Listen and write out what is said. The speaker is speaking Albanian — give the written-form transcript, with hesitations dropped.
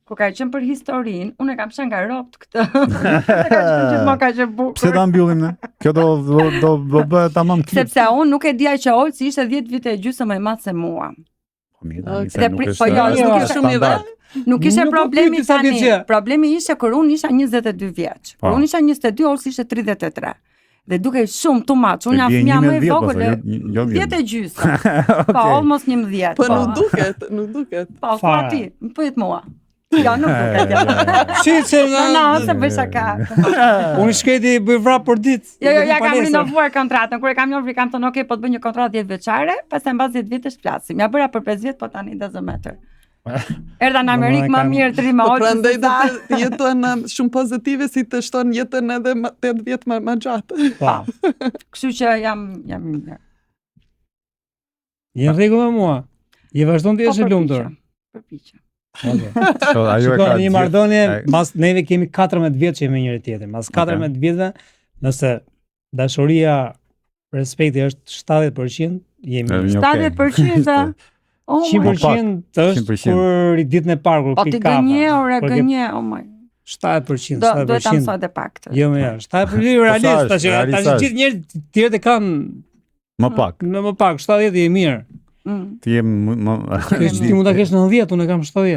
Kur ka qenë për historinë, unë e kam qenë nga ropt këtë. Gjithmonë ka qenë bukur. Pse ta mbyllim ne? Kjo do bëhet tamam klip. Sepse unë nuk e dija që Olsi ishte 10 vite e gjysmë më i madh se mua. Nuk ishte problemi tani. Problemi ishte kur unë isha 22 vjeç. Kur unë isha 22, Olsi ishte 33. Dhe duke shumë too much, unë jam fëmija më e vogël, 10 e gjysmë. Po, almost 11. Po nuk duket. Po, fati, më pyet mua. Jo, nuk duket. Se se bëj shaka. Unë shketi bëj vrap për ditë. Jo, ja kam rinovuar kontratën. Kur e kam njohur, kam thënë, "Ok, po të bëj një kontratë 10 vjeçare, pastaj mbas 10 vitesh flasim." Ja bëra për 5 vjet, po tani doesn't matter. Erdha në Amerikë më mirë të rima Olsi. Prandaj do të jetojnë shumë pozitive si të shton jetën edhe 8 vjet më gjatë. Po. Kështu që jam mirë. Je në rregull me mua. Je vazhdon të jesh e lumtur. Përpiqem. Shikoj, një marrëdhënie, mas neve kemi 14 vjet që jemi me njëri tjetrin. Mas 14 vjetëve, nëse dashuria, respekti është 70%, jemi 70%. 100% është kur i ditën e parë kur pi kafe. Gënje, oh my. 7%. Do ta mësoj të pak të. Jo, 7% realist, tash gjithë njerëzit tjerë të kanë më pak. Më pak, 70 je mirë. Ti je ti mund ta kesh 90, unë kam 70.